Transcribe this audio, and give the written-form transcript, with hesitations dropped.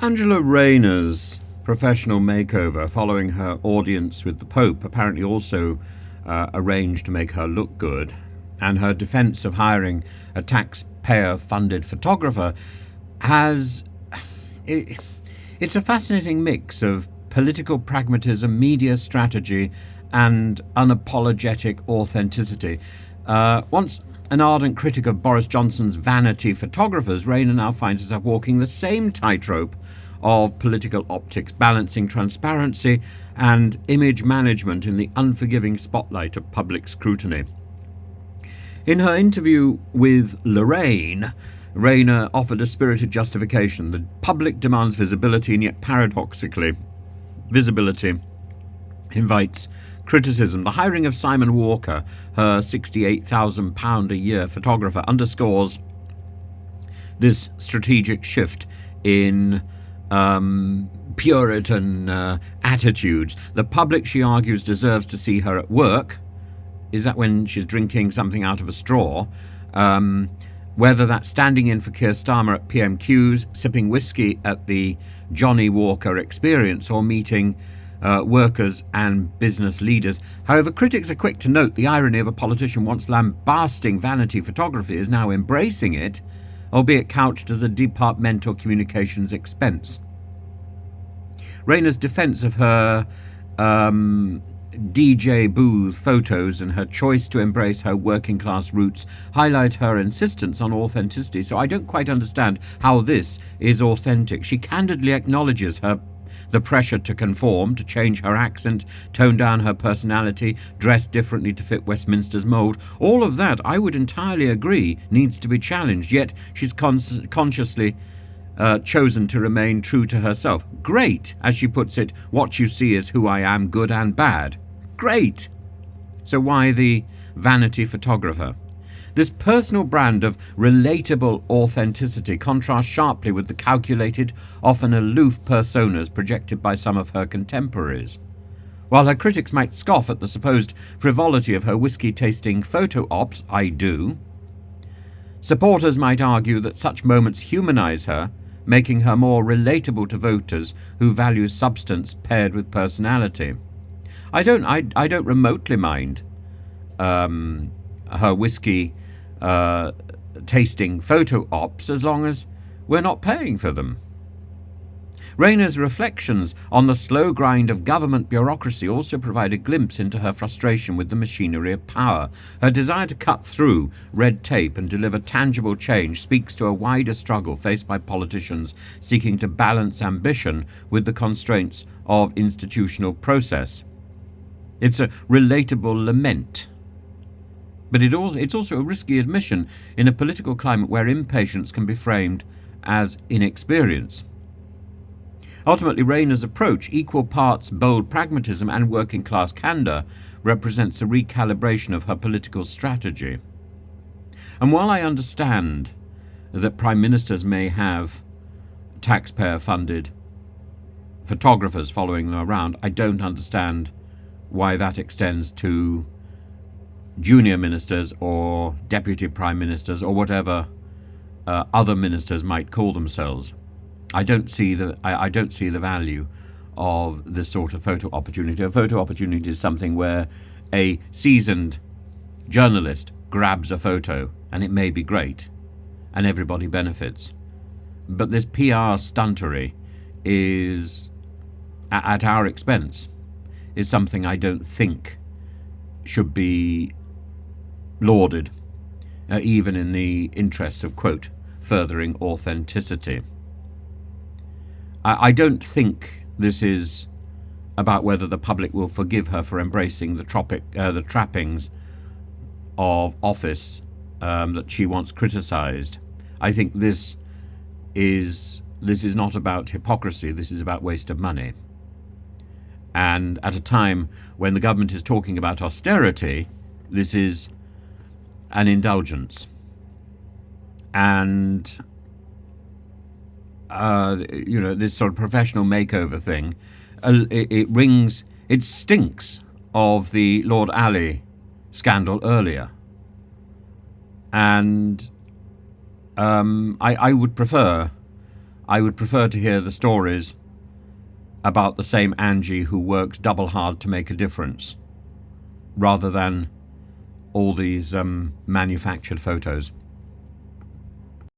Angela Rayner's professional makeover following her audience with the Pope apparently also arranged to make her look good, and her defence of hiring a taxpayer-funded photographer it's a fascinating mix of political pragmatism, media strategy, and unapologetic authenticity. Once an ardent critic of Boris Johnson's vanity photographers, Rayner now finds herself walking the same tightrope of political optics, balancing transparency and image management in the unforgiving spotlight of public scrutiny. In her interview with Lorraine, Rayner offered a spirited justification. The public demands visibility, and yet paradoxically, visibility invites criticism. The hiring of Simon Walker, her £68,000 a year photographer, underscores this strategic shift in Puritan attitudes. The public, she argues, deserves to see her at work. Is that when she's drinking something out of a straw? Whether that's standing in for Keir Starmer at PMQs, sipping whiskey at the Johnny Walker Experience, or meeting workers and business leaders. However, critics are quick to note the irony of a politician once lambasting vanity photography is now embracing it, albeit couched as a departmental communications expense. Rayner's defence of her DJ booth photos and her choice to embrace her working class roots highlight her insistence on authenticity, so I don't quite understand how this is authentic. She candidly acknowledges the pressure to conform, to change her accent, tone down her personality, dress differently to fit Westminster's mould. All of that, I would entirely agree, needs to be challenged, yet she's consciously chosen to remain true to herself. Great, as she puts it, what you see is who I am, good and bad. Great. So why the vanity photographer? This personal brand of relatable authenticity contrasts sharply with the calculated, often aloof personas projected by some of her contemporaries. While her critics might scoff at the supposed frivolity of her whiskey-tasting photo ops, I do, supporters might argue that such moments humanise her, making her more relatable to voters who value substance paired with personality. I don't remotely mind her whiskey tasting photo ops as long as we're not paying for them. Rayner's reflections on the slow grind of government bureaucracy also provide a glimpse into her frustration with the machinery of power. Her desire to cut through red tape and deliver tangible change speaks to a wider struggle faced by politicians seeking to balance ambition with the constraints of institutional process. It's a relatable lament, but it's also a risky admission in a political climate where impatience can be framed as inexperience. Ultimately, Rayner's approach, equal parts bold pragmatism and working-class candour, represents a recalibration of her political strategy. And while I understand that prime ministers may have taxpayer-funded photographers following them around, I don't understand why that extends to junior ministers or deputy prime ministers or whatever other ministers might call themselves. I don't see the value of this sort of photo opportunity. A photo opportunity is something where a seasoned journalist grabs a photo and it may be great and everybody benefits. But this PR stuntery is at our expense is something I don't think should be lauded, even in the interests of, quote, furthering authenticity. I don't think this is about whether the public will forgive her for embracing the trappings of office that she once criticised. I think this is not about hypocrisy. This is about waste of money. And at a time when the government is talking about austerity, this is an indulgence. And, this sort of professional makeover thing, it stinks of the Lord Ali scandal earlier. And I would prefer I would prefer to hear the stories about the same Angie who works double hard to make a difference, rather than all these manufactured photos.